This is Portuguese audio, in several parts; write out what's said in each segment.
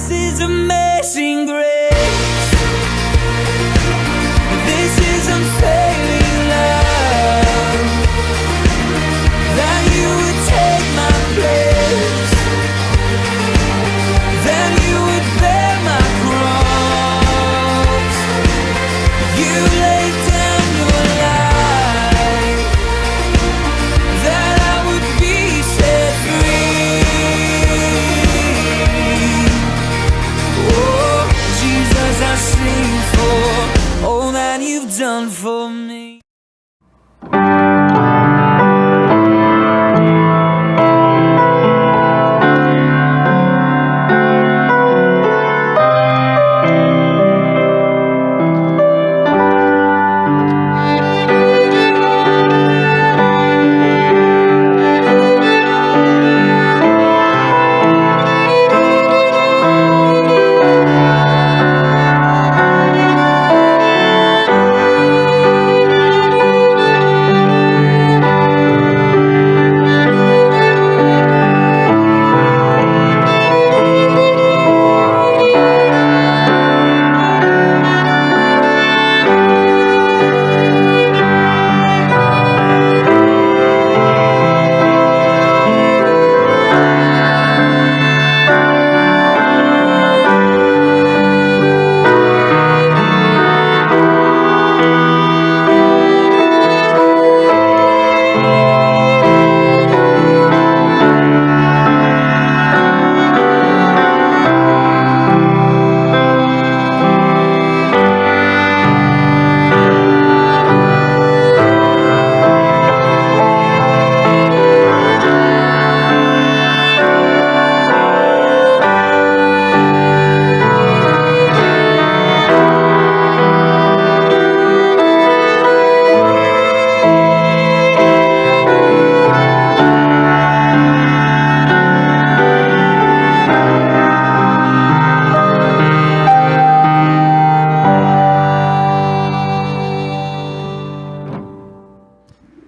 This is amazing grace. This is unfailing love. That you would take my place. That you would bear my cross. You laid down your life. That I would be set free. Oh, Jesus, I sing for all that you've done for me.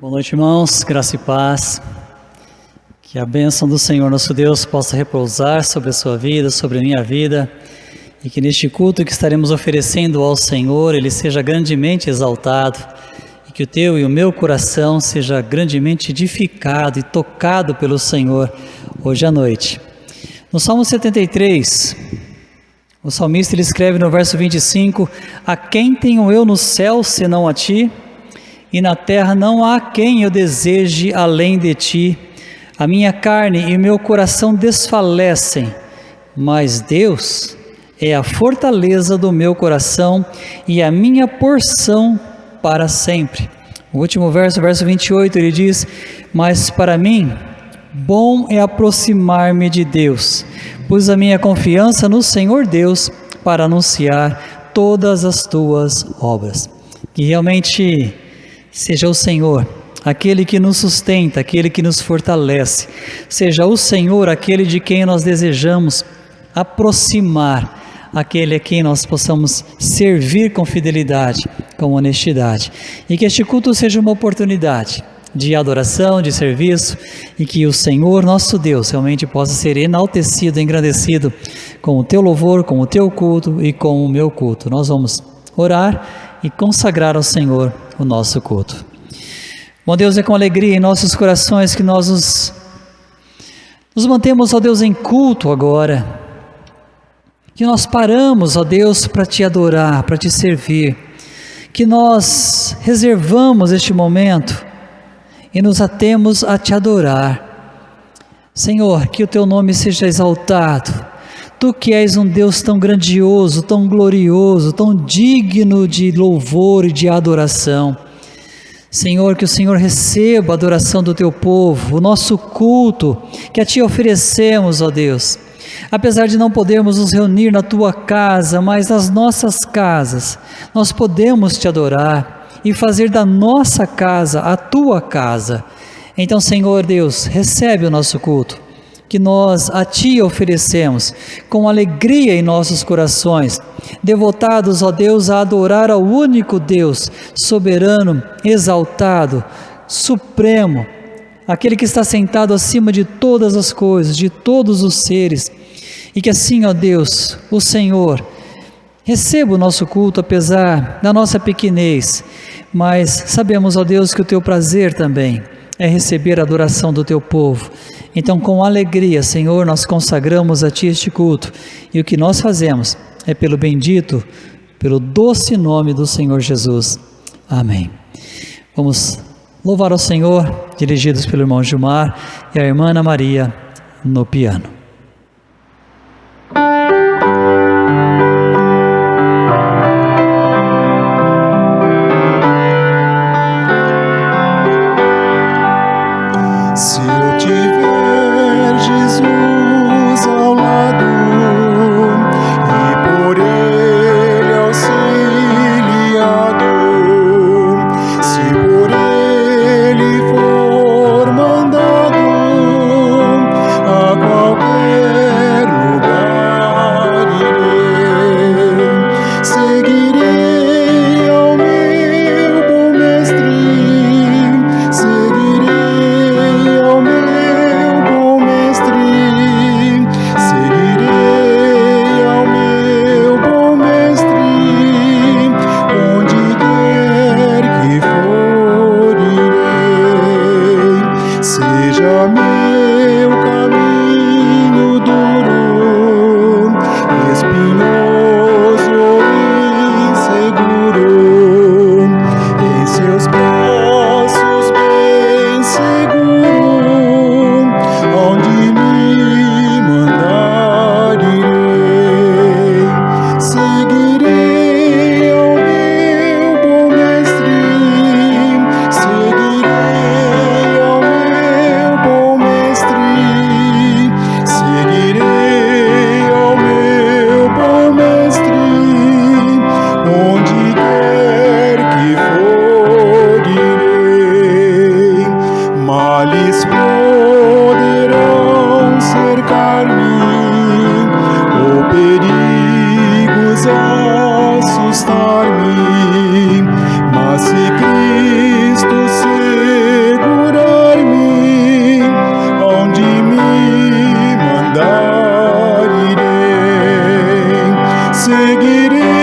Boa noite, irmãos, graça e paz, que a bênção do Senhor nosso Deus possa repousar sobre a sua vida, sobre a minha vida, e que neste culto que estaremos oferecendo ao Senhor, Ele seja grandemente exaltado, e que o teu e o meu coração seja grandemente edificado e tocado pelo Senhor hoje à noite. No Salmo 73, o salmista ele escreve no verso 25, a quem tenho eu no céu senão a ti? E na terra não há quem eu deseje além de ti. A minha carne e o meu coração desfalecem, mas Deus é a fortaleza do meu coração e a minha porção para sempre. O último verso, verso 28, ele diz, mas para mim, bom é aproximar-me de Deus, pus a minha confiança no Senhor Deus para anunciar todas as tuas obras. Que realmente seja o Senhor, aquele que nos sustenta, aquele que nos fortalece. Seja o Senhor, aquele de quem nós desejamos aproximar, aquele a quem nós possamos servir com fidelidade, com honestidade. E que este culto seja uma oportunidade de adoração, de serviço, e que o Senhor, nosso Deus, realmente possa ser enaltecido, engrandecido com o teu louvor, com o teu culto e com o meu culto. Nós vamos orar e consagrar ao Senhor o nosso culto. Bom Deus, é com alegria em nossos corações que nós nos mantemos, ó Deus, em culto agora, que nós paramos, ó Deus, para te adorar, para te servir, que nós reservamos este momento e nos atemos a te adorar. Senhor, que o teu nome seja exaltado. Tu que és um Deus tão grandioso, tão glorioso, tão digno de louvor e de adoração. Senhor, que o Senhor receba a adoração do teu povo, o nosso culto que a ti oferecemos, ó Deus. Apesar de não podermos nos reunir na tua casa, mas nas nossas casas, nós podemos te adorar e fazer da nossa casa a tua casa. Então, Senhor Deus, recebe o nosso culto, que nós a Ti oferecemos, com alegria em nossos corações, devotados, ó Deus, a adorar ao único Deus, soberano, exaltado, supremo, aquele que está sentado acima de todas as coisas, de todos os seres, E que assim, ó Deus, o Senhor, receba o nosso culto apesar da nossa pequenez, mas sabemos, ó Deus, que o Teu prazer também é receber a adoração do Teu povo. Então, com alegria, Senhor, nós consagramos a Ti este culto, e o que nós fazemos é pelo bendito, pelo doce nome do Senhor Jesus. Amém. Vamos louvar ao Senhor, dirigidos pelo irmão Gilmar e a irmã Ana Maria no piano. Se eu tiver Jesus ao lado e por Ele auxiliado, se por Ele for mandado a qualquer lugar irei, seguirei ao meu bom mestre, seguirei ao meu bom mestre, seguirei ao meu bom mestre, onde quer que for irei, seja meu caminho duro, espinhoso ou inseguro, em seus braços bem seguro, onde me mandar irei, seguirei ao meu bom mestre, seguirei ao meu bom mestre, seguirei ao meu bom mestre, onde quer que for irei, males poderão cercar-me, ou perigos assustar-me, mas se Cristo segurar-me, onde me mandar irei, seguirei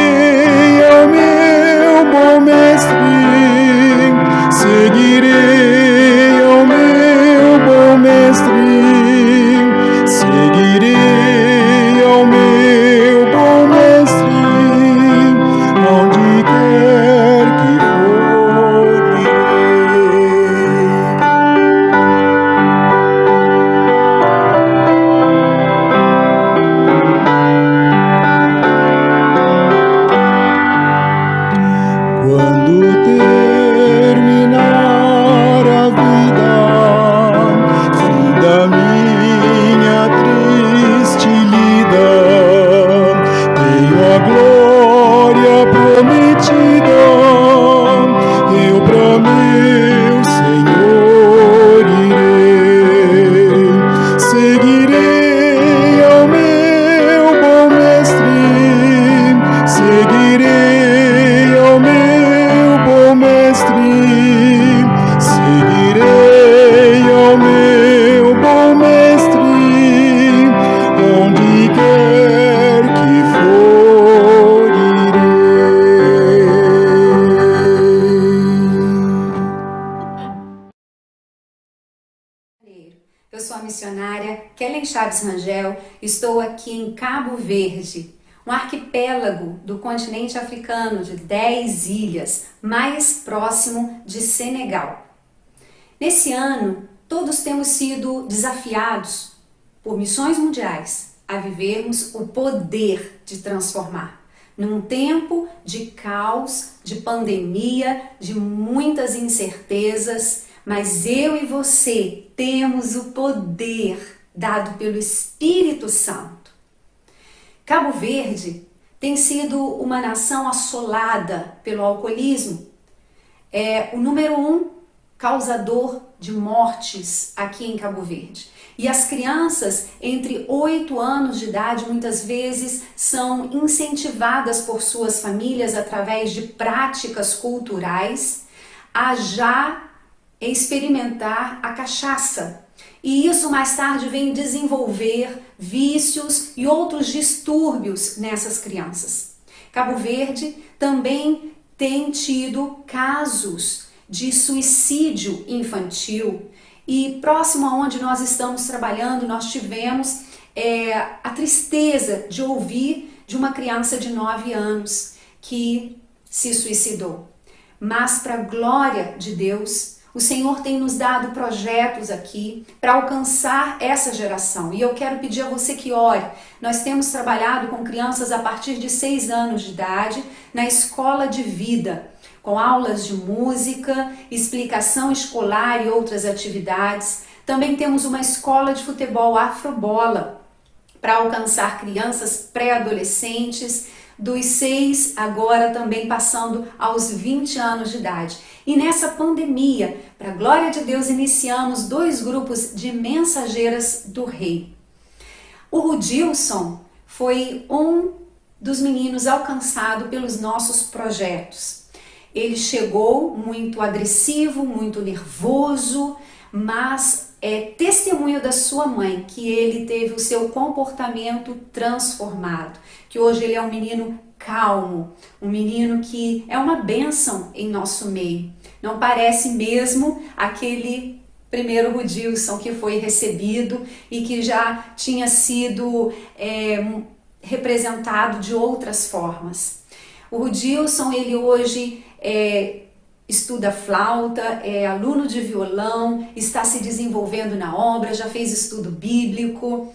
ao meu bom mestre, seguirei ao meu bom mestre, seguirei ao meu bom mestre, onde quer que for irei. Quando terminar a vida, fim da minha triste lida, tenho a glória prometida, eu pra meu Senhor irei, seguirei ao meu bom mestre, seguirei ao meu bom mestre, seguirei ao meu bom mestre, onde quer que for irei. Eu sou a missionária Kellen Chaves Rangel, estou aqui em Cabo Verde, um arquipélago do continente africano de 10 ilhas, mais próximo de Senegal. Nesse ano, todos temos sido desafiados por missões mundiais a vivermos o poder de transformar. Num tempo de caos, de pandemia, de muitas incertezas, mas eu e você temos o poder dado pelo Espírito Santo. Cabo Verde tem sido uma nação assolada pelo alcoolismo. É o número 1 causador de mortes aqui em Cabo Verde. E as crianças entre 8 anos de idade muitas vezes são incentivadas por suas famílias através de práticas culturais a já experimentar a cachaça. E isso mais tarde vem desenvolver vícios e outros distúrbios nessas crianças. Cabo Verde também tem tido casos de suicídio infantil e próximo a onde nós estamos trabalhando, nós tivemos a tristeza de ouvir de uma criança de 9 anos que se suicidou. Mas para a glória de Deus, o Senhor tem nos dado projetos aqui para alcançar essa geração. E eu quero pedir a você que ore. Nós temos trabalhado com crianças a partir de 6 anos de idade na escola de vida, com aulas de música, explicação escolar e outras atividades. Também temos uma escola de futebol Afrobola para alcançar crianças pré-adolescentes, dos 6 agora também passando aos 20 anos de idade. E nessa pandemia, para a glória de Deus, iniciamos 2 grupos de mensageiras do Rei. O Rudilson foi um dos meninos alcançado pelos nossos projetos. Ele chegou muito agressivo, muito nervoso, mas é testemunho da sua mãe que ele teve o seu comportamento transformado, que hoje ele é um menino calmo, um menino que é uma bênção em nosso meio. Não parece mesmo aquele primeiro Rudilson que foi recebido e que já tinha sido representado de outras formas. O Rudilson, ele hoje estuda flauta, é aluno de violão, está se desenvolvendo na obra, já fez estudo bíblico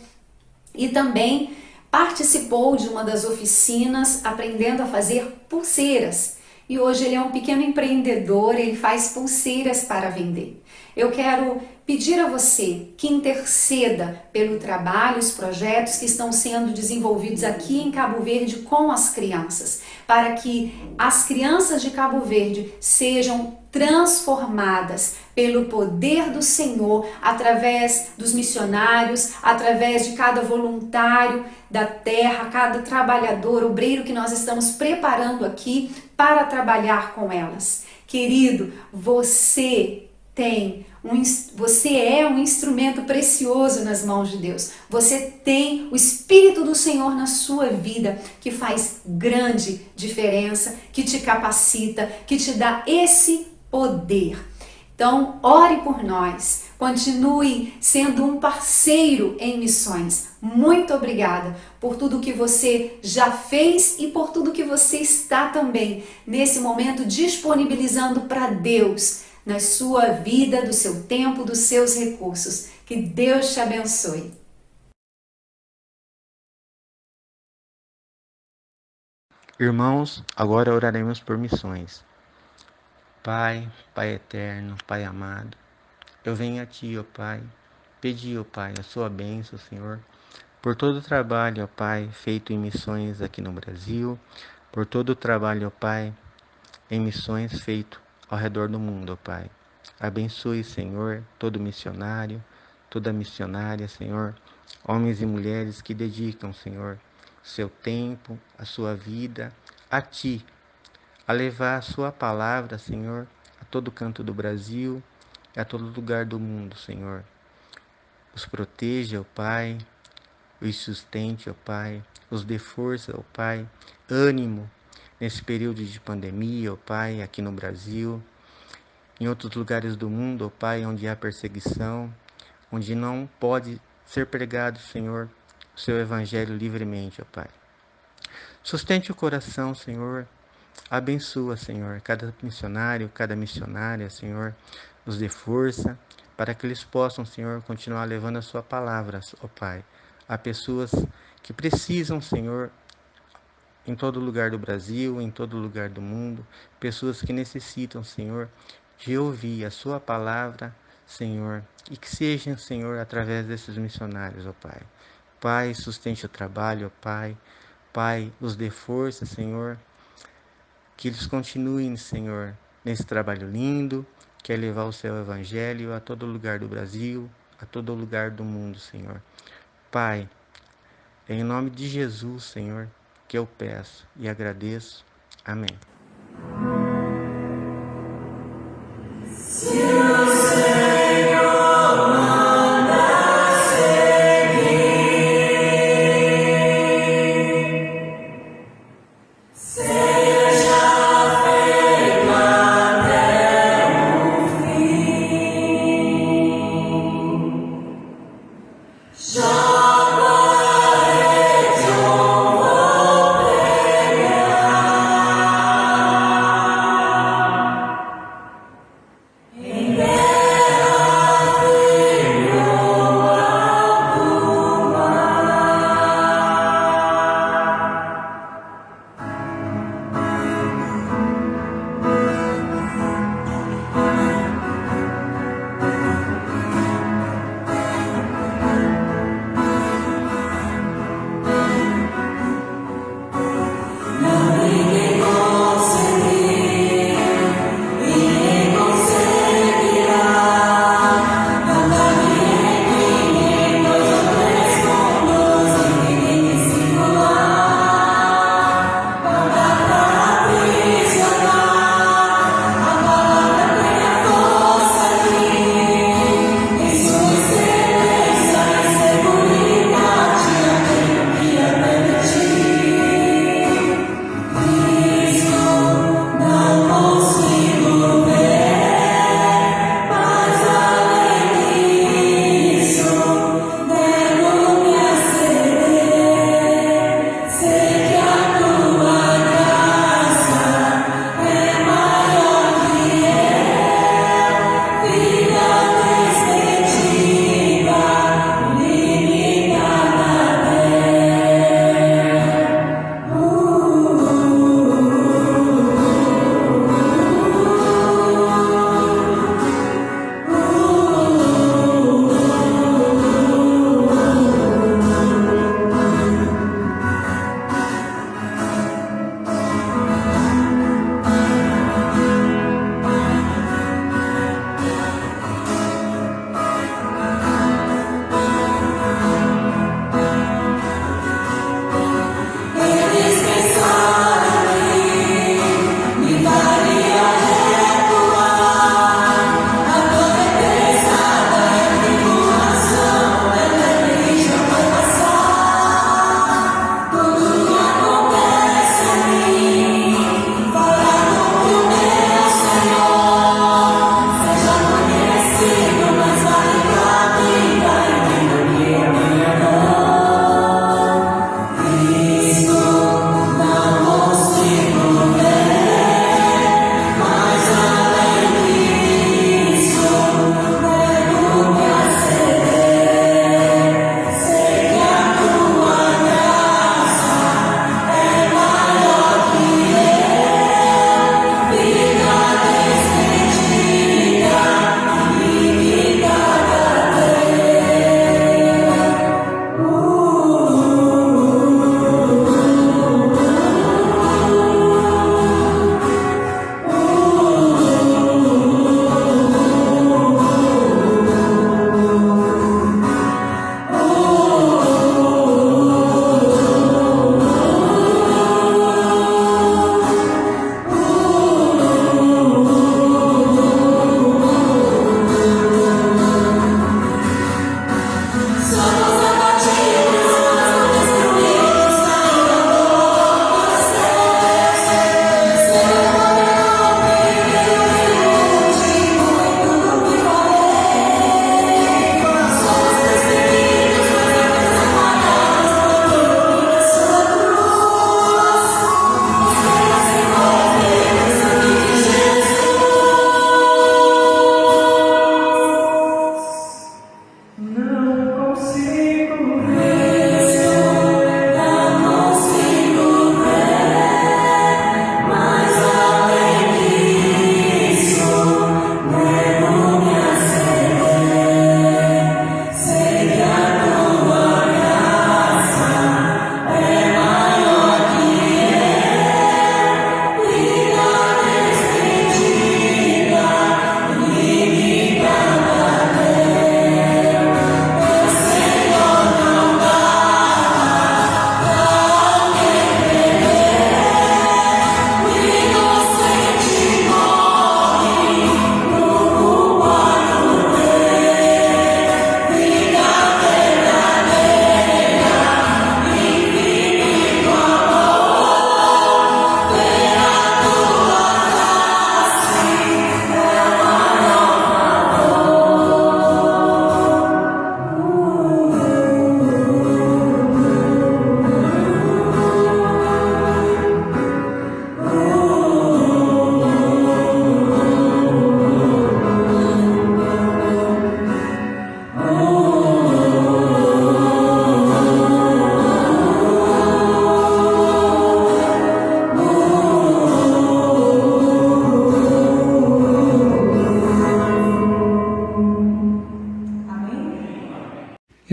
e também participou de uma das oficinas aprendendo a fazer pulseiras. E hoje ele é um pequeno empreendedor, ele faz pulseiras para vender. Eu quero pedir a você que interceda pelo trabalho, os projetos que estão sendo desenvolvidos aqui em Cabo Verde com as crianças, para que as crianças de Cabo Verde sejam transformadas pelo poder do Senhor, através dos missionários, através de cada voluntário da terra, cada trabalhador, obreiro que nós estamos preparando aqui para trabalhar com elas. Querido, você é um instrumento precioso nas mãos de Deus. Você tem o Espírito do Senhor na sua vida, que faz grande diferença, que te capacita, que te dá esse poder. Então, ore por nós, continue sendo um parceiro em missões. Muito obrigada por tudo que você já fez e por tudo que você está também, nesse momento, disponibilizando para Deus, na sua vida, do seu tempo, dos seus recursos. Que Deus te abençoe. Irmãos, agora oraremos por missões. Pai, Pai eterno, Pai amado, eu venho a Ti, ó Pai, pedir, ó Pai, a Sua bênção, Senhor, por todo o trabalho, ó Pai, feito em missões aqui no Brasil, por todo o trabalho, ó Pai, em missões feito ao redor do mundo, ó Pai. Abençoe, Senhor, todo missionário, toda missionária, Senhor, homens e mulheres que dedicam, Senhor, seu tempo, a sua vida a Ti, a levar a Sua palavra, Senhor, a todo canto do Brasil e a todo lugar do mundo, Senhor. Os proteja, ó Pai, os sustente, ó Pai, os dê força, ó Pai, ânimo nesse período de pandemia, ó Pai, aqui no Brasil, em outros lugares do mundo, ó Pai, onde há perseguição, onde não pode ser pregado, Senhor, o Seu Evangelho livremente, ó Pai. Sustente o coração, Senhor, abençoa, Senhor, cada missionário, cada missionária, Senhor, nos dê força para que eles possam, Senhor, continuar levando a Sua palavra, ó Pai, a pessoas que precisam, Senhor, em todo lugar do Brasil, em todo lugar do mundo, pessoas que necessitam, Senhor, de ouvir a Sua palavra, Senhor, e que sejam, Senhor, através desses missionários, ó Pai. Pai, sustente o trabalho, ó Pai. Pai, os dê força, Senhor, que eles continuem, Senhor, nesse trabalho lindo, que é levar o Seu Evangelho a todo lugar do Brasil, a todo lugar do mundo, Senhor. Pai, em nome de Jesus, Senhor, que eu peço e agradeço. Amém. Se o Senhor manda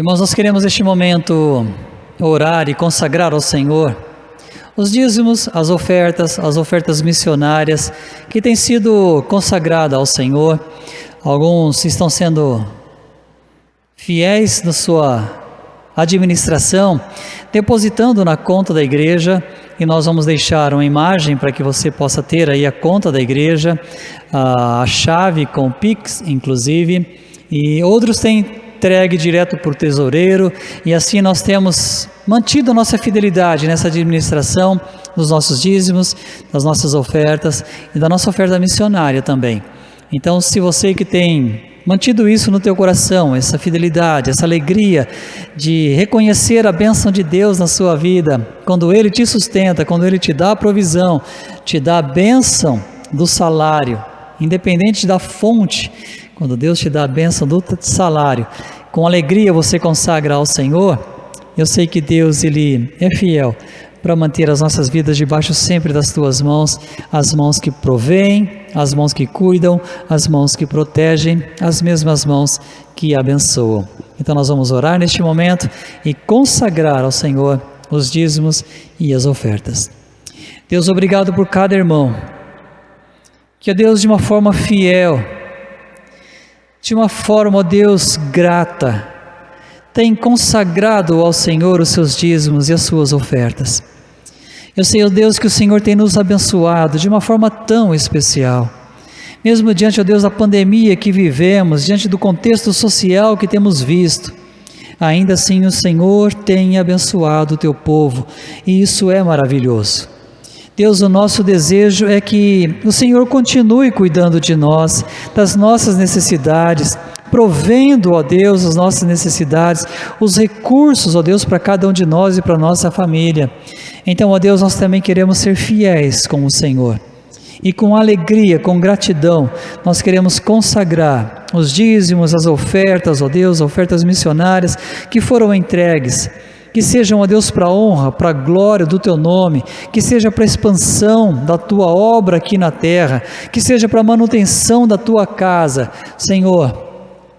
Irmãos, nós queremos neste momento orar e consagrar ao Senhor os dízimos, as ofertas missionárias que têm sido consagradas ao Senhor. Alguns estão sendo fiéis na sua administração, depositando na conta da igreja, e nós vamos deixar uma imagem para que você possa ter aí a conta da igreja, a chave com o Pix, inclusive, e outros têm entregue direto por tesoureiro, e assim nós temos mantido a nossa fidelidade nessa administração dos nossos dízimos, das nossas ofertas e da nossa oferta missionária também. Então, se você que tem mantido isso no teu coração, essa fidelidade, essa alegria de reconhecer a bênção de Deus na sua vida, quando Ele te sustenta, quando Ele te dá a provisão, te dá a bênção do salário, independente da fonte, quando Deus te dá a bênção do salário, com alegria você consagra ao Senhor, eu sei que Deus, Ele é fiel para manter as nossas vidas debaixo sempre das tuas mãos, as mãos que provêem, as mãos que cuidam, as mãos que protegem, as mesmas mãos que abençoam. Então nós vamos orar neste momento e consagrar ao Senhor os dízimos e as ofertas. Deus, obrigado por cada irmão, que ó Deus, de uma forma fiel, de uma forma, ó Deus, grata, tem consagrado ao Senhor os seus dízimos e as suas ofertas. Eu sei, ó Deus, que o Senhor tem nos abençoado de uma forma tão especial. Mesmo diante, ó Deus, da pandemia que vivemos, diante do contexto social que temos visto, ainda assim o Senhor tem abençoado o teu povo, e isso é maravilhoso. Deus, o nosso desejo é que o Senhor continue cuidando de nós, das nossas necessidades, provendo, ó Deus, as nossas necessidades, os recursos, ó Deus, para cada um de nós e para a nossa família. Então, ó Deus, nós também queremos ser fiéis com o Senhor. E com alegria, com gratidão, nós queremos consagrar os dízimos, as ofertas, ó Deus, ofertas missionárias que foram entregues. Que sejam, ó Deus, para a honra, para a glória do Teu nome, que seja para a expansão da Tua obra aqui na terra, que seja para a manutenção da Tua casa. Senhor,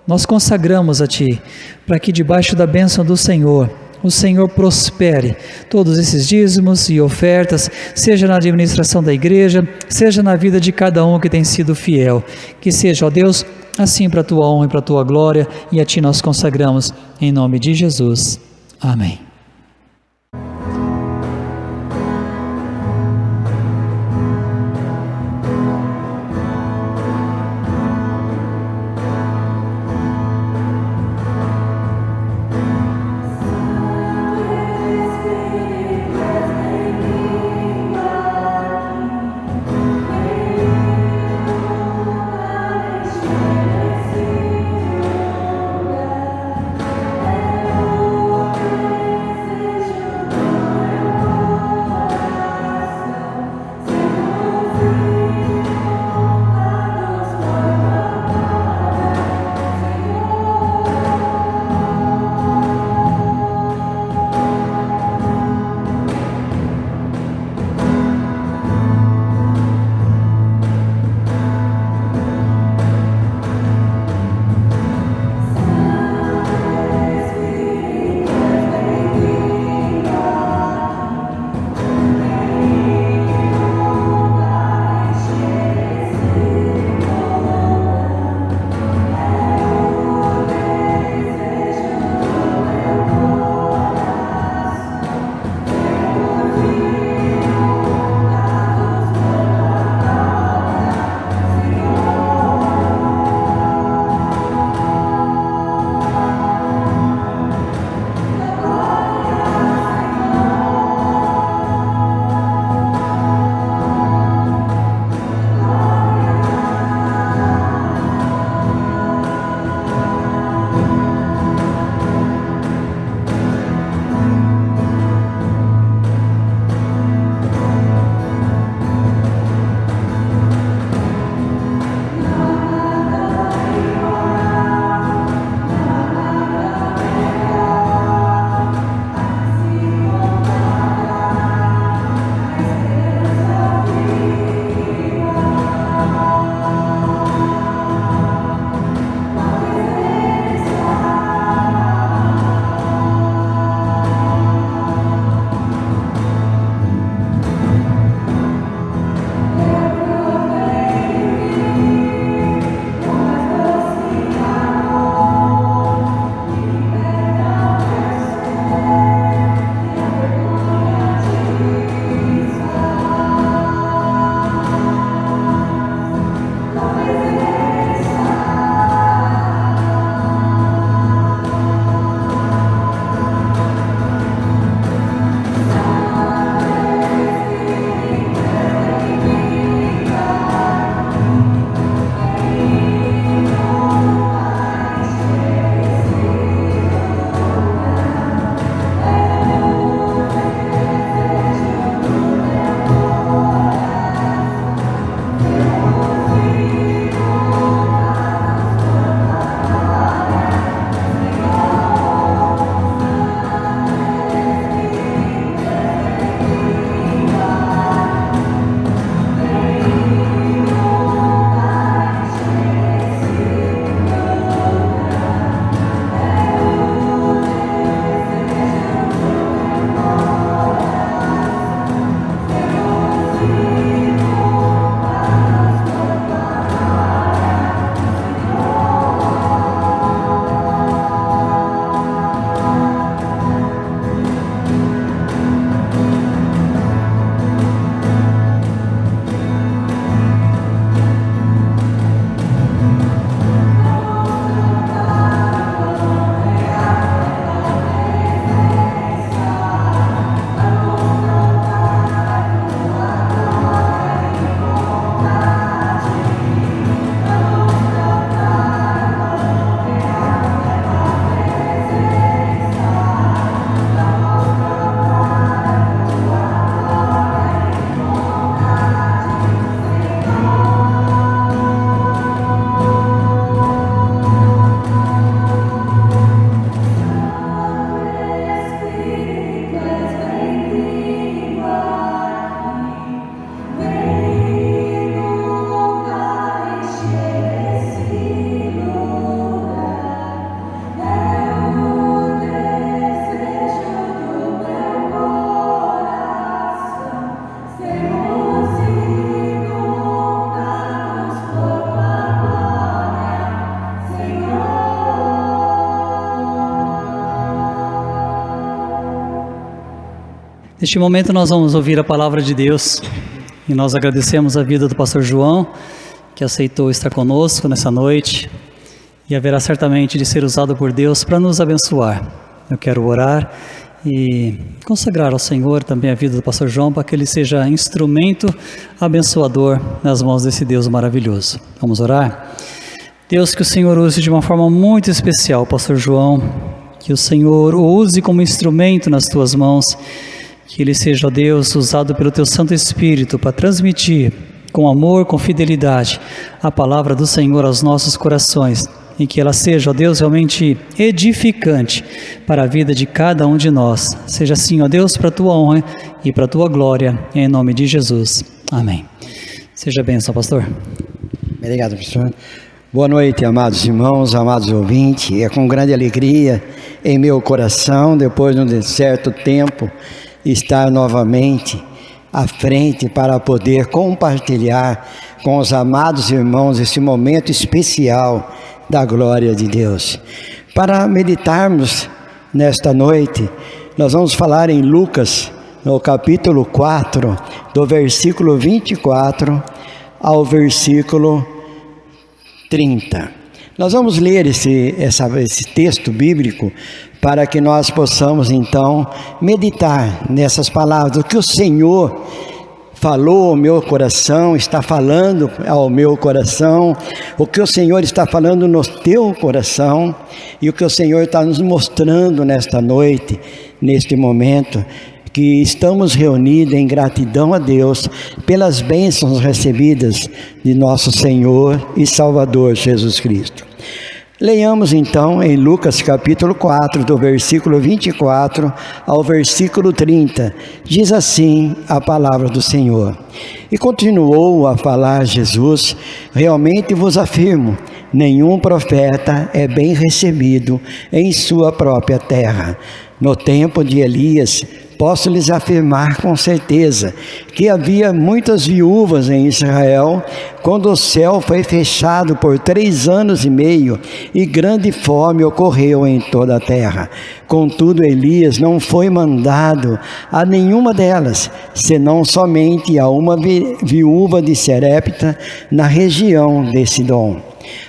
nós consagramos a Ti, para que debaixo da bênção do Senhor, o Senhor prospere todos esses dízimos e ofertas, seja na administração da igreja, seja na vida de cada um que tem sido fiel. Que seja, ó Deus, assim para a Tua honra e para a Tua glória, e a Ti nós consagramos, em nome de Jesus. Amém. Neste momento nós vamos ouvir a palavra de Deus e nós agradecemos a vida do pastor João, que aceitou estar conosco nessa noite e haverá certamente de ser usado por Deus para nos abençoar. Eu quero orar e consagrar ao Senhor também a vida do pastor João para que ele seja instrumento abençoador nas mãos desse Deus maravilhoso. Vamos orar? Deus, que o Senhor use de uma forma muito especial o pastor João, que o Senhor o use como instrumento nas tuas mãos, que ele seja, ó Deus, usado pelo teu Santo Espírito para transmitir com amor, com fidelidade, a palavra do Senhor aos nossos corações, e que ela seja, ó Deus, realmente edificante para a vida de cada um de nós. Seja assim, ó Deus, para a tua honra e para a tua glória, em nome de Jesus. Amém. Seja bênção, pastor. Obrigado, pastor. Boa noite, amados irmãos, amados ouvintes. É com grande alegria em meu coração, depois de um certo tempo, estar novamente à frente para poder compartilhar com os amados irmãos esse momento especial da glória de Deus. Para meditarmos nesta noite, nós vamos falar em Lucas, no capítulo 4, do versículo 24 ao versículo 30. Nós vamos ler esse texto bíblico para que nós possamos então meditar nessas palavras, o que o Senhor falou ao meu coração, está falando ao meu coração, o que o Senhor está falando no teu coração e o que o Senhor está nos mostrando nesta noite, neste momento, que estamos reunidos em gratidão a Deus pelas bênçãos recebidas de nosso Senhor e Salvador Jesus Cristo. Leiamos então em Lucas capítulo 4, do versículo 24 ao versículo 30. Diz assim a palavra do Senhor. E continuou a falar Jesus: realmente vos afirmo, nenhum profeta é bem recebido em sua própria terra. No tempo de Elias, posso lhes afirmar com certeza que havia muitas viúvas em Israel quando o céu foi fechado por 3 anos e meio e grande fome ocorreu em toda a terra. Contudo, Elias não foi mandado a nenhuma delas, senão somente a uma viúva de Serepta na região de Sidom.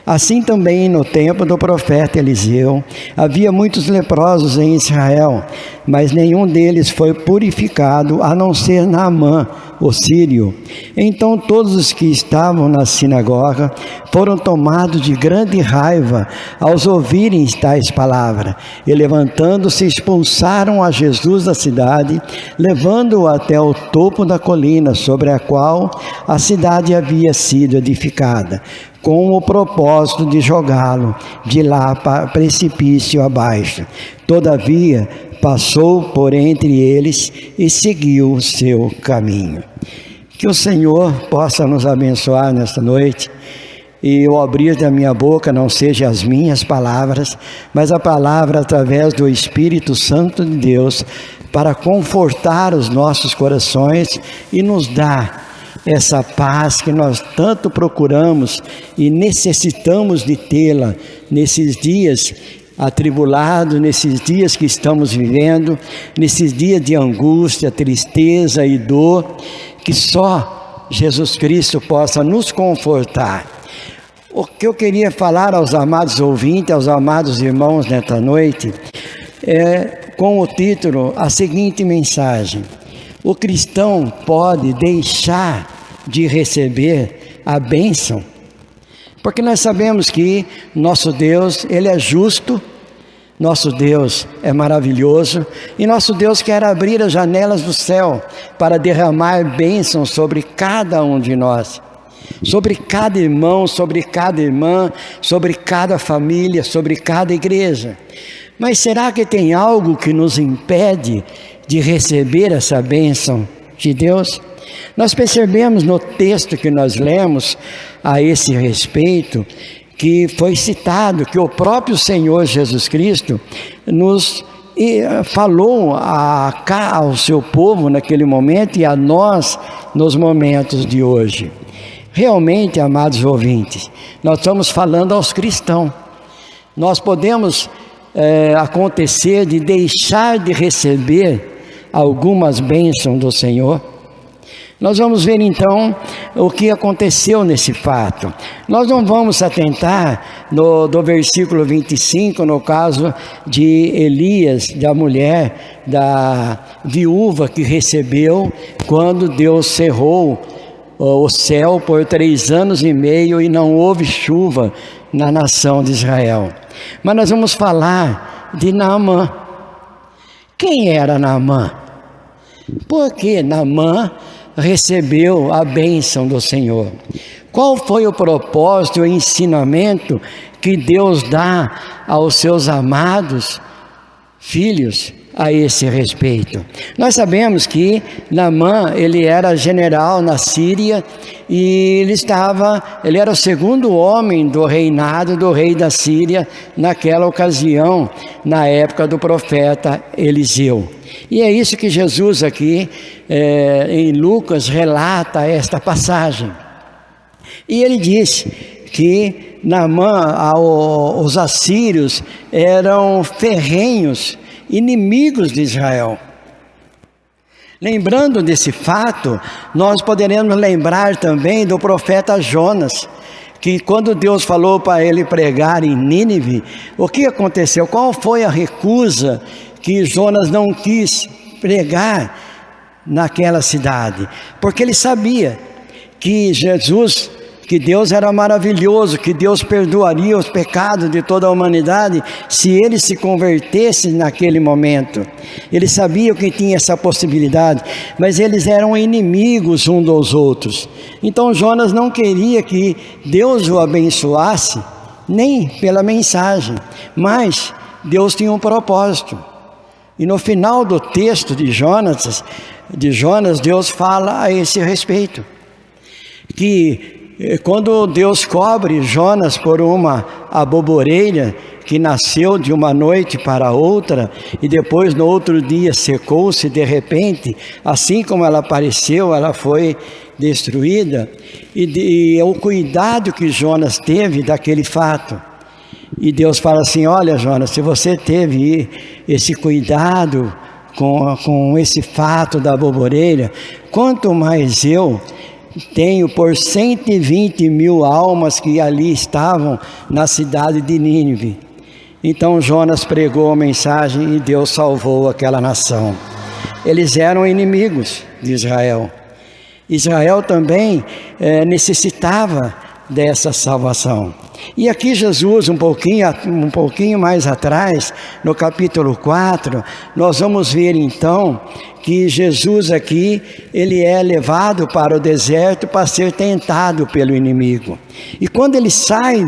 Assim também no tempo do profeta Eliseu, havia muitos leprosos em Israel, mas nenhum deles foi purificado, a não ser Naamã, o sírio. Então todos os que estavam na sinagoga foram tomados de grande raiva aos ouvirem tais palavras, e levantando-se expulsaram a Jesus da cidade, levando-o até o topo da colina sobre a qual a cidade havia sido edificada, com o propósito de jogá-lo de lá para precipício abaixo. Todavia, passou por entre eles e seguiu o seu caminho. Que o Senhor possa nos abençoar nesta noite, e o abrir da minha boca não seja as minhas palavras, mas a palavra através do Espírito Santo de Deus, para confortar os nossos corações e nos dar essa paz que nós tanto procuramos e necessitamos de tê-la nesses dias atribulados, nesses dias que estamos vivendo, nesses dias de angústia, tristeza e dor, que só Jesus Cristo possa nos confortar. O que eu queria falar aos amados ouvintes, aos amados irmãos nesta noite, é com o título, a seguinte mensagem: o cristão pode deixar de receber a bênção? Porque nós sabemos que nosso Deus, Ele é justo, nosso Deus é maravilhoso, e nosso Deus quer abrir as janelas do céu para derramar bênçãos sobre cada um de nós, sobre cada irmão, sobre cada irmã, sobre cada família, sobre cada igreja. Mas será que tem algo que nos impede de receber essa bênção de Deus? Nós percebemos no texto que nós lemos a esse respeito, que foi citado, que o próprio Senhor Jesus Cristo nos falou ao seu povo naquele momento e a nós nos momentos de hoje. Realmente, amados ouvintes, nós estamos falando aos cristãos. Nós podemos acontecer de deixar de receber algumas bênçãos do Senhor? Nós vamos ver então o que aconteceu nesse fato. Nós não vamos atentar do versículo 25, no caso de Elias, da mulher, da viúva que recebeu quando Deus cerrou o céu por 3 anos e meio e não houve chuva na nação de Israel. Mas nós vamos falar de Naamã. Quem era Naamã? Por que Naamã recebeu a bênção do Senhor? Qual foi o propósito e o ensinamento que Deus dá aos seus amados filhos a esse respeito? Nós sabemos que Naamã, ele era general na Síria e ele era o segundo homem do reinado do rei da Síria naquela ocasião, na época do profeta Eliseu. E é isso que Jesus aqui em Lucas relata esta passagem. E ele diz que Naamã, os assírios eram ferrenhos inimigos de Israel. Lembrando desse fato, nós poderemos lembrar também do profeta Jonas, que quando Deus falou para ele pregar em Nínive, o que aconteceu? Qual foi a recusa que Jonas não quis pregar naquela cidade? Porque ele sabia que que Deus era maravilhoso, que Deus perdoaria os pecados de toda a humanidade se ele se convertesse naquele momento. Ele sabia que tinha essa possibilidade, mas eles eram inimigos uns dos outros. Então Jonas não queria que Deus o abençoasse, nem pela mensagem, mas Deus tinha um propósito. E no final do texto de Jonas, Deus fala a esse respeito, que quando Deus cobre Jonas por uma aboboreira que nasceu de uma noite para outra e depois no outro dia secou-se de repente, assim como ela apareceu, ela foi destruída, e o cuidado que Jonas teve daquele fato. E Deus fala assim: olha, Jonas, se você teve esse cuidado com esse fato da aboboreira, quanto mais eu tenho por 120 mil almas que ali estavam na cidade de Nínive. Então Jonas pregou a mensagem e Deus salvou aquela nação. Eles eram inimigos de Israel. Israel também necessitava dessa salvação. E aqui Jesus, um pouquinho mais atrás, no capítulo 4, nós vamos ver então que Jesus aqui, ele é levado para o deserto para ser tentado pelo inimigo. E quando ele sai,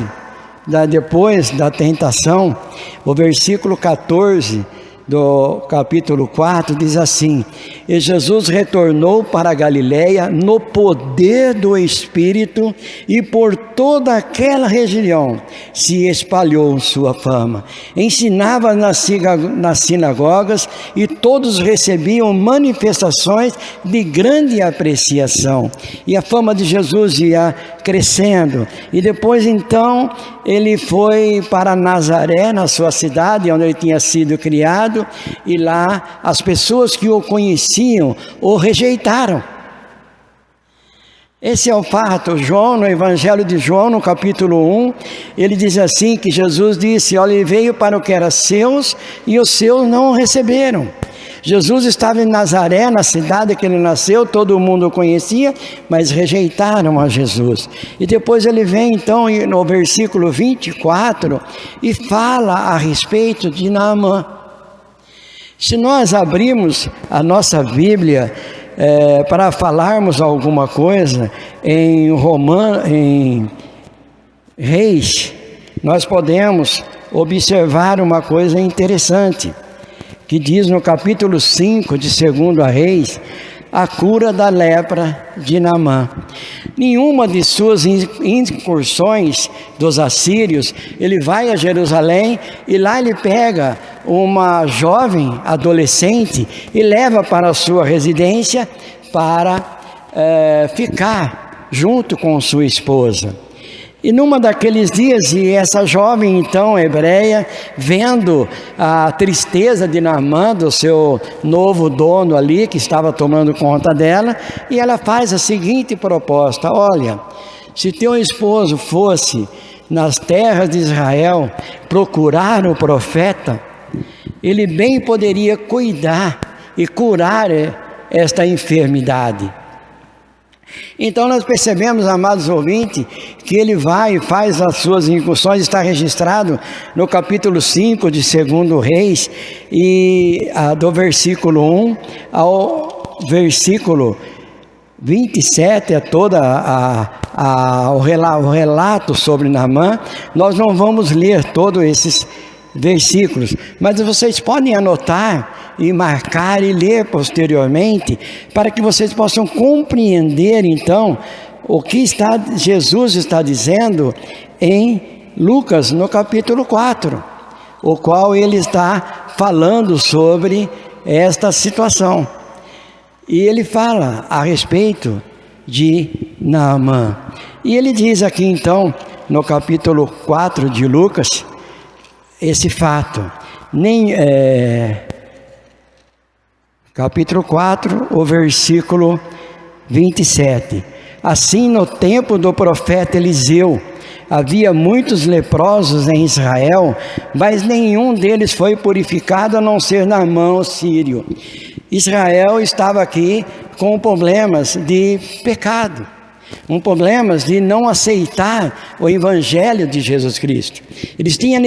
depois da tentação, o versículo 14 do capítulo 4 diz assim: e Jesus retornou para a Galileia no poder do Espírito, e por toda aquela região se espalhou sua fama. Ensinava nas sinagogas e todos recebiam manifestações de grande apreciação. E a fama de Jesus ia crescendo. E depois então ele foi para Nazaré, na sua cidade, onde ele tinha sido criado, e lá as pessoas que o conheciam o rejeitaram. Esse é o fato. João, no Evangelho de João, no capítulo 1, ele diz assim, que Jesus disse: olha, ele veio para o que era seus e os seus não o receberam. Jesus estava em Nazaré, na cidade que ele nasceu, todo mundo o conhecia, mas rejeitaram a Jesus. E depois ele vem então no versículo 24 e fala a respeito de Naamã. Se nós abrirmos a nossa Bíblia para falarmos alguma coisa em Reis, nós podemos observar uma coisa interessante, que diz no capítulo 5 de 2 Reis, a cura da lepra de Naamã. Nenhuma de suas incursões dos assírios, ele vai a Jerusalém e lá ele pega uma jovem adolescente e leva para a sua residência para ficar junto com sua esposa. E numa daqueles dias, e essa jovem então hebreia, vendo a tristeza de Naamã, do seu novo dono ali, que estava tomando conta dela, e ela faz a seguinte proposta: olha, se teu esposo fosse nas terras de Israel procurar o profeta, ele bem poderia cuidar e curar esta enfermidade. Então nós percebemos, amados ouvintes, que ele vai e faz as suas incursões. Está registrado no capítulo 5 de 2 Reis, e do versículo 1 ao versículo 27, é toda o relato sobre Naamã. Nós não vamos ler todos esses versículos, mas vocês podem anotar e marcar e ler posteriormente, para que vocês possam compreender então o que Jesus está dizendo em Lucas no capítulo 4, o qual ele está falando sobre esta situação. E ele fala a respeito de Naamã. E ele diz aqui então, no capítulo 4 de Lucas, esse fato. Capítulo 4, o versículo 27. Assim, no tempo do profeta Eliseu, havia muitos leprosos em Israel, mas nenhum deles foi purificado, a não ser Naamã, o sírio. Israel estava aqui com problemas de pecado, problemas de não aceitar o evangelho de Jesus Cristo. Eles tinham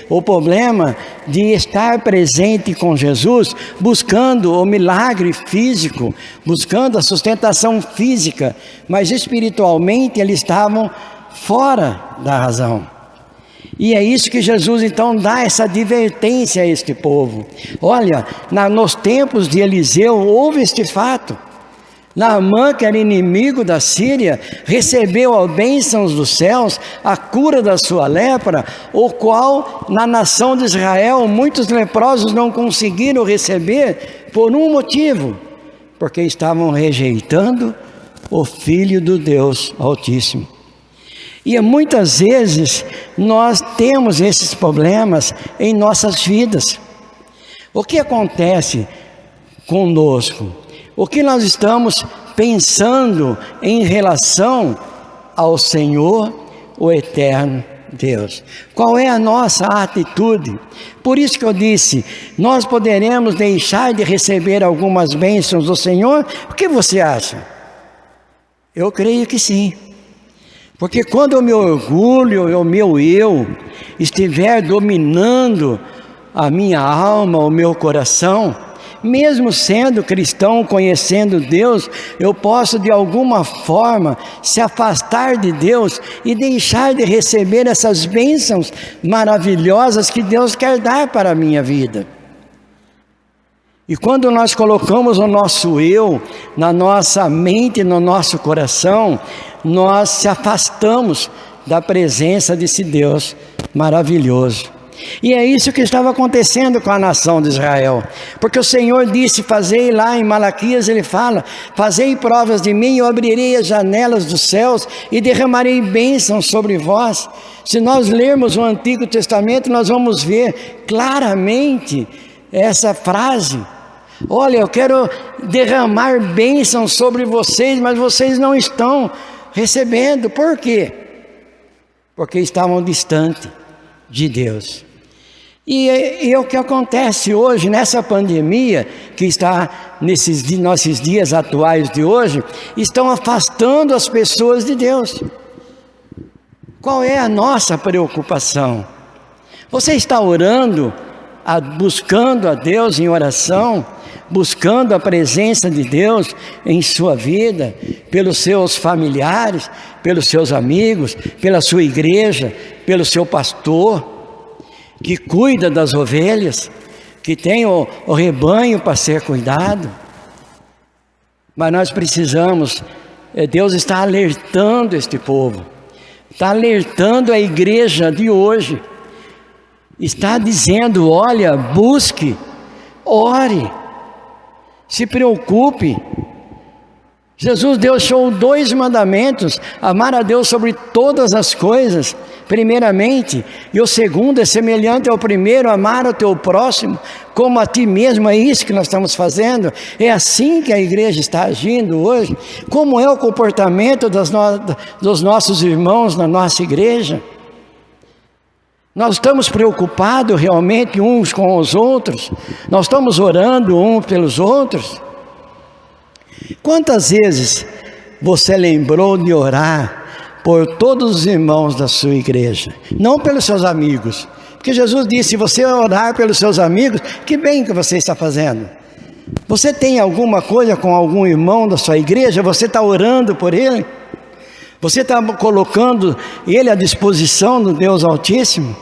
o problema de estar presente com Jesus, buscando o milagre físico, buscando a sustentação física, mas espiritualmente eles estavam fora da razão. E é isso que Jesus então dá essa advertência a este povo. Olha, nos tempos de Eliseu houve este fato. Naamã, que era inimigo da Síria, recebeu as bênçãos dos céus, a cura da sua lepra, o qual na nação de Israel muitos leprosos não conseguiram receber por um motivo: porque estavam rejeitando o Filho do Deus Altíssimo. E muitas vezes nós temos esses problemas em nossas vidas. O que acontece conosco? O que nós estamos pensando em relação ao Senhor, o eterno Deus? Qual é a nossa atitude? Por isso que eu disse, nós poderemos deixar de receber algumas bênçãos do Senhor? O que você acha? Eu creio que sim. Porque quando o meu orgulho, o meu eu, estiver dominando a minha alma, o meu coração, mesmo sendo cristão, conhecendo Deus, eu posso de alguma forma se afastar de Deus e deixar de receber essas bênçãos maravilhosas que Deus quer dar para a minha vida. E quando nós colocamos o nosso eu na nossa mente, no nosso coração, nós se afastamos da presença desse Deus maravilhoso. E é isso que estava acontecendo com a nação de Israel, porque o Senhor disse, fazei lá em Malaquias, ele fala, fazei provas de mim, eu abrirei as janelas dos céus e derramarei bênçãos sobre vós. Se nós lermos o Antigo Testamento, nós vamos ver claramente essa frase: olha, eu quero derramar bênçãos sobre vocês, mas vocês não estão recebendo. Por quê? Porque estavam distantes de Deus. E o que acontece hoje, nessa pandemia, que está nesses nossos dias atuais de hoje, estão afastando as pessoas de Deus. Qual é a nossa preocupação? Você está orando, buscando a Deus em oração, buscando a presença de Deus em sua vida, pelos seus familiares, pelos seus amigos, pela sua igreja, pelo seu pastor, que cuida das ovelhas, que tem o rebanho para ser cuidado? Mas nós precisamos, Deus está alertando este povo, está alertando a igreja de hoje, está dizendo, olha, busque, ore, se preocupe, Jesus deixou 2 mandamentos: amar a Deus sobre todas as coisas, primeiramente, e o segundo é semelhante ao primeiro: amar o teu próximo como a ti mesmo. É isso que nós estamos fazendo, é assim que a igreja está agindo hoje. Como é o comportamento dos nossos irmãos na nossa igreja? Nós estamos preocupados realmente uns com os outros? Nós estamos orando uns pelos outros? Quantas vezes você lembrou de orar por todos os irmãos da sua igreja? Não pelos seus amigos, porque Jesus disse: se você orar pelos seus amigos, que bem que você está fazendo. Você tem alguma coisa com algum irmão da sua igreja? Você está orando por ele? Você está colocando ele à disposição do Deus Altíssimo?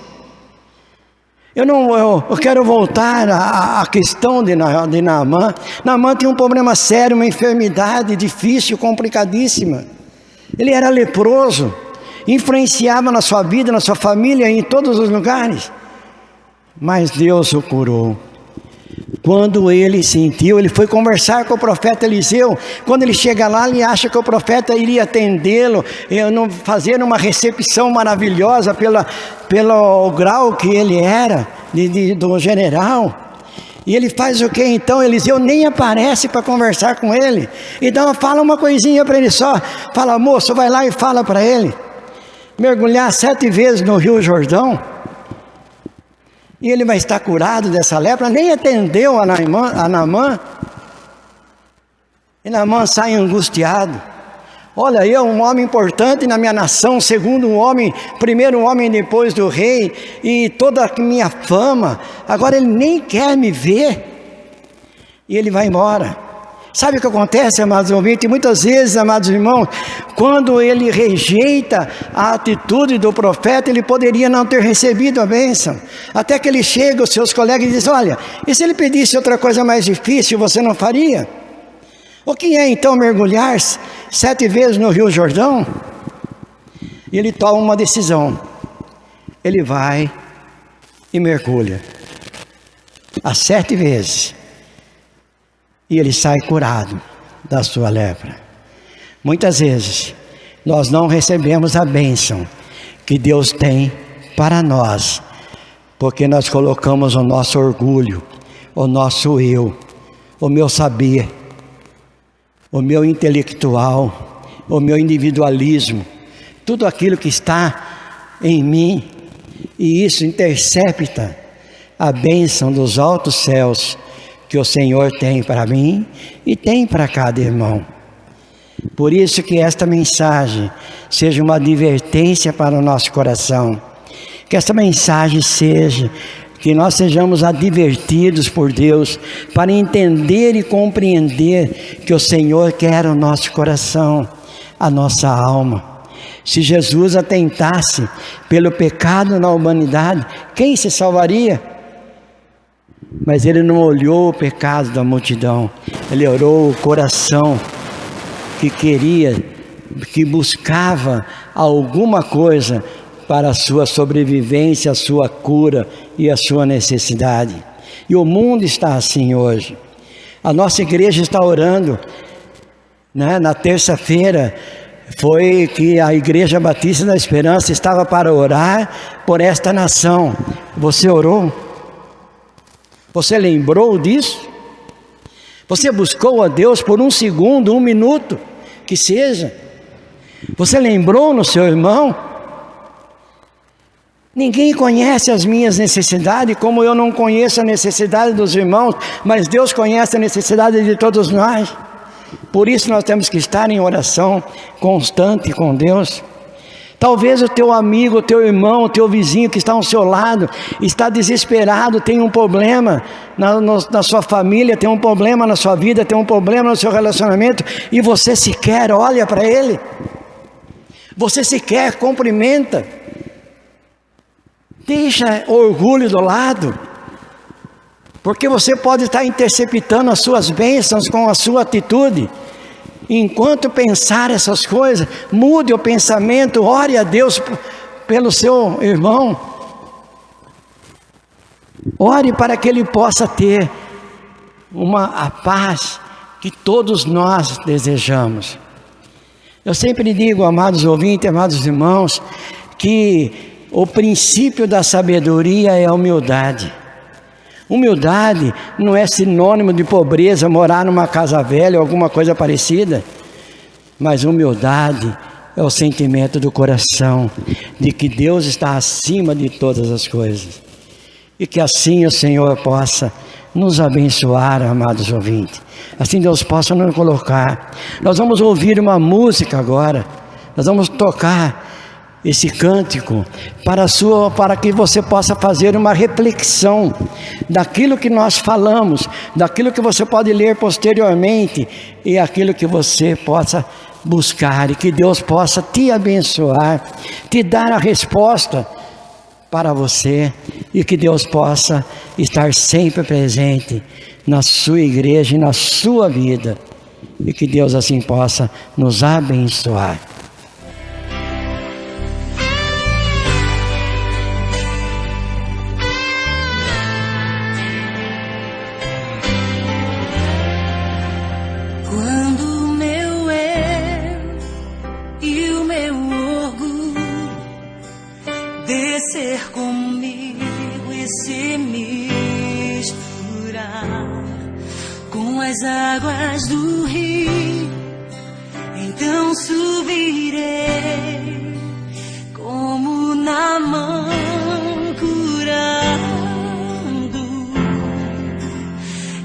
Eu quero voltar à questão de Naamã. Naamã tinha um problema sério, uma enfermidade difícil, complicadíssima. Ele era leproso, influenciava na sua vida, na sua família, em todos os lugares. Mas Deus o curou. Quando ele sentiu, ele foi conversar com o profeta Eliseu. Quando ele chega lá, ele acha que o profeta iria atendê-lo, fazer uma recepção maravilhosa pelo grau que ele era, do general. E ele faz o que então? Eliseu nem aparece para conversar com ele. Então fala uma coisinha para ele só. Fala: moço, vai lá e fala para ele mergulhar 7 vezes no Rio Jordão, e ele vai estar curado dessa lepra. Nem atendeu a Naamã. E Naamã sai angustiado. Olha, eu, um homem importante na minha nação, segundo homem, primeiro homem depois do rei, e toda a minha fama, agora ele nem quer me ver. E ele vai embora. Sabe o que acontece, amados ouvintes? Muitas vezes, amados irmãos, quando ele rejeita a atitude do profeta, ele poderia não ter recebido a bênção. Até que ele chega, os seus colegas, e diz: olha, e se ele pedisse outra coisa mais difícil, você não faria? O que é então mergulhar 7 vezes no Rio Jordão? E ele toma uma decisão. Ele vai e mergulha as 7 vezes. E ele sai curado da sua lepra. Muitas vezes nós não recebemos a bênção que Deus tem para nós, porque nós colocamos o nosso orgulho, o nosso eu, o meu saber, o meu intelectual, o meu individualismo, tudo aquilo que está em mim, e isso intercepta a bênção dos altos céus que o Senhor tem para mim e tem para cada irmão. Por isso que esta mensagem seja uma advertência para o nosso coração. Que esta mensagem seja que nós sejamos advertidos por Deus para entender e compreender que o Senhor quer o nosso coração, a nossa alma. Se Jesus atentasse pelo pecado na humanidade, quem se salvaria? Mas ele não olhou o pecado da multidão, ele olhou o coração que queria, que buscava alguma coisa para a sua sobrevivência, a sua cura e a sua necessidade. E o mundo está assim hoje. A nossa igreja está orando, né? Na terça-feira foi que a Igreja Batista da Esperança estava para orar por esta nação. Você orou? Você lembrou disso? Você buscou a Deus por 1 segundo, 1 minuto, que seja? Você lembrou no seu irmão? Ninguém conhece as minhas necessidades, como eu não conheço a necessidade dos irmãos, mas Deus conhece a necessidade de todos nós. Por isso nós temos que estar em oração constante com Deus. Talvez o teu amigo, o teu irmão, o teu vizinho que está ao seu lado, está desesperado, tem um problema na sua família, tem um problema na sua vida, tem um problema no seu relacionamento, e você sequer olha para ele, você sequer cumprimenta. Deixa o orgulho do lado, porque você pode estar interceptando as suas bênçãos com a sua atitude. Enquanto pensar essas coisas, mude o pensamento, ore a Deus pelo seu irmão. Ore para que ele possa ter a paz que todos nós desejamos. Eu sempre digo, amados ouvintes, amados irmãos, que o princípio da sabedoria é a humildade. Humildade não é sinônimo de pobreza, morar numa casa velha ou alguma coisa parecida, mas humildade é o sentimento do coração de que Deus está acima de todas as coisas. E que assim o Senhor possa nos abençoar, amados ouvintes. Assim Deus possa nos colocar. Nós vamos ouvir uma música agora. Nós vamos tocar esse cântico para que você possa fazer uma reflexão daquilo que nós falamos, daquilo que você pode ler posteriormente e aquilo que você possa buscar, e que Deus possa te abençoar, te dar a resposta para você, e que Deus possa estar sempre presente na sua igreja e na sua vida, e que Deus assim possa nos abençoar. Quando o meu eu e o meu orgulho descer comigo e se misturar com as águas do rio, então subirei como Naamã curando.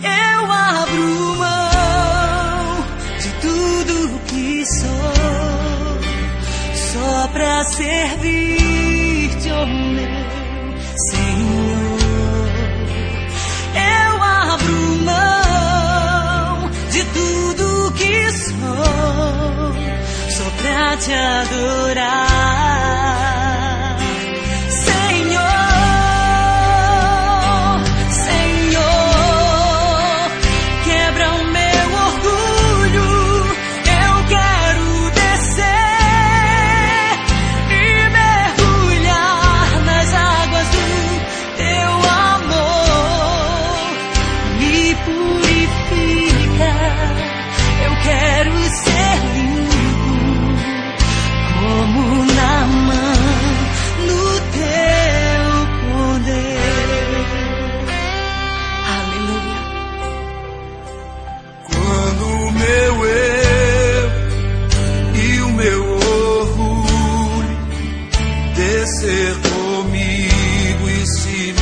Eu abro mão de tudo que sou, só pra servir-te, oh meu Senhor. Eu abro mão de tudo que sou, só pra te adorar, Senhor. Senhor, quebra o meu orgulho, eu quero descer e mergulhar nas águas do teu amor. Me purifica, eu quero ser limpo como Naamã no teu poder. Aleluia. Quando o meu eu e o meu orgulho descer comigo e se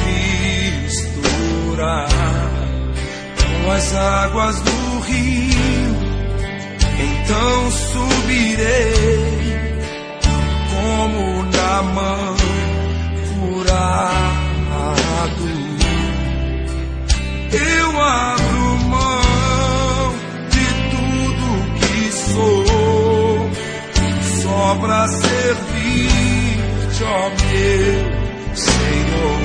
misturar com as águas do rio, então subirei como Naamã curado. Eu abro mão de tudo que sou, só pra servir-te, ó meu Senhor.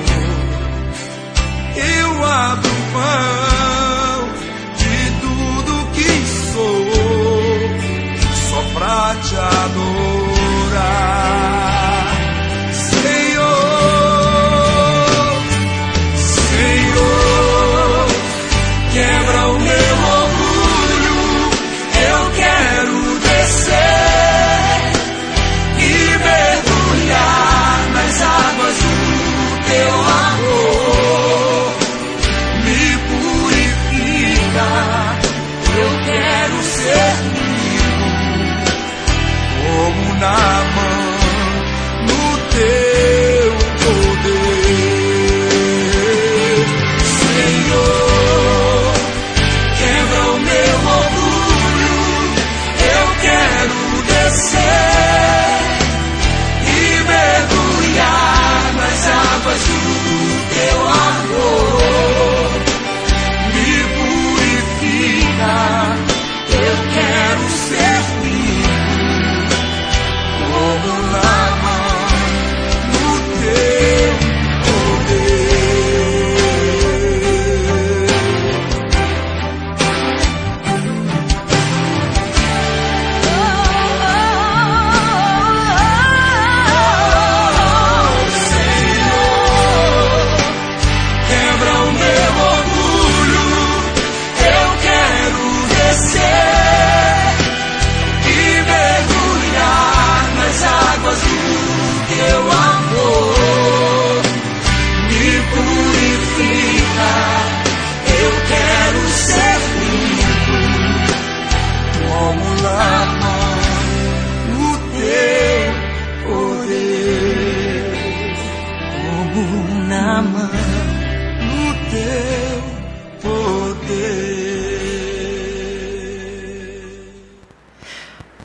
Eu abro mão de tudo que sou, só pra te adorar, Senhor. Senhor, quebra o meu orgulho, eu quero descer e mergulhar nas águas do teu amor. Me purifica, eu quero ser livre como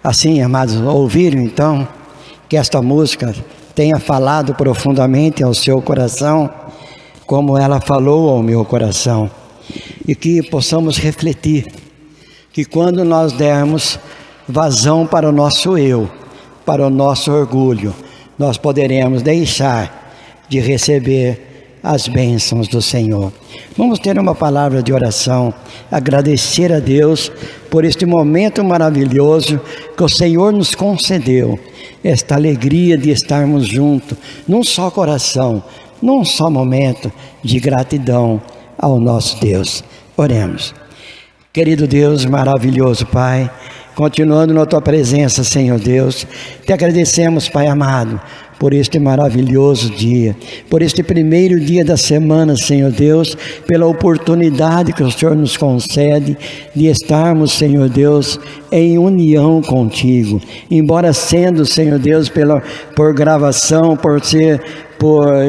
Assim, amados, ouviram então que esta música tenha falado profundamente ao seu coração, como ela falou ao meu coração, e que possamos refletir que quando nós dermos vazão para o nosso eu, para o nosso orgulho, nós poderemos deixar de receber as bênçãos do Senhor. Vamos ter uma palavra de oração, agradecer a Deus por este momento maravilhoso que o Senhor nos concedeu, esta alegria de estarmos juntos, num só coração, num só momento de gratidão ao nosso Deus. Oremos. Querido Deus, maravilhoso Pai, continuando na Tua presença, Senhor Deus, te agradecemos, Pai amado, por este maravilhoso dia, por este primeiro dia da semana, Senhor Deus, pela oportunidade que o Senhor nos concede de estarmos, Senhor Deus, em união contigo, embora sendo, Senhor Deus, por gravação, por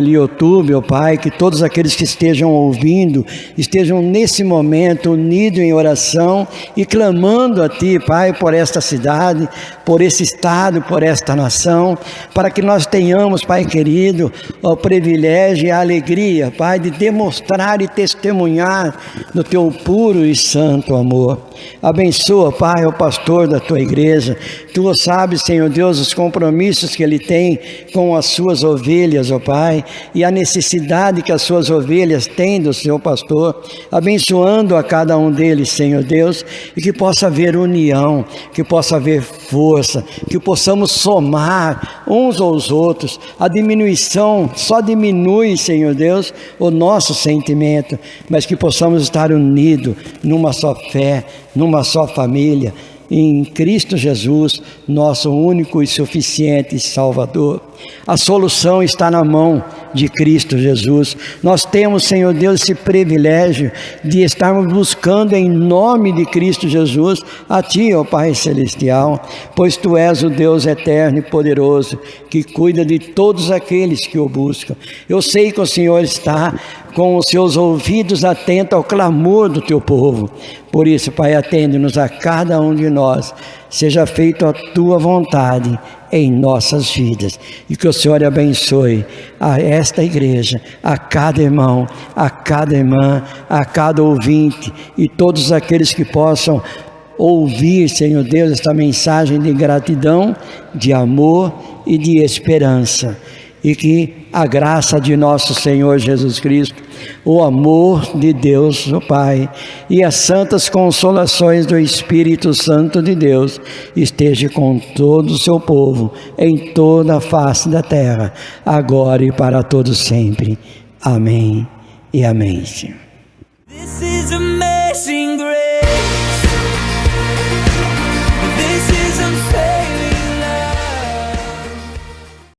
YouTube, ó Pai, que todos aqueles que estejam ouvindo, estejam nesse momento unidos em oração e clamando a Ti, Pai, por esta cidade, por esse estado, por esta nação, para que nós tenhamos, Pai querido, o privilégio e a alegria, Pai, de demonstrar e testemunhar do Teu puro e santo amor. Abençoa, Pai, o pastor da Tua igreja. Tu sabes, Senhor Deus, os compromissos que ele tem com as suas ovelhas, ó Pai, e a necessidade que as suas ovelhas têm do seu pastor, abençoando a cada um deles, Senhor Deus, e que possa haver união, que possa haver força, que possamos somar uns aos outros. A diminuição só diminui, Senhor Deus, o nosso sentimento, mas que possamos estar unidos numa só fé, numa só família, em Cristo Jesus, nosso único e suficiente Salvador. A solução está na mão de Cristo Jesus. Nós temos, Senhor Deus, esse privilégio de estarmos buscando em nome de Cristo Jesus a Ti, ó Pai Celestial, pois Tu és o Deus eterno e poderoso, que cuida de todos aqueles que o buscam. Eu sei que o Senhor está com os seus ouvidos atentos ao clamor do Teu povo. Por isso, Pai, atende-nos a cada um de nós. Seja feita a Tua vontade em nossas vidas. E que o Senhor abençoe a esta igreja, a cada irmão, a cada irmã, a cada ouvinte e todos aqueles que possam ouvir, Senhor Deus, esta mensagem de gratidão, de amor e de esperança. E que a graça de nosso Senhor Jesus Cristo, o amor de Deus, o Pai, e as santas consolações do Espírito Santo de Deus esteja com todo o seu povo, em toda a face da terra, agora e para todos sempre. Amém e amém, Senhor. This is amazing grace.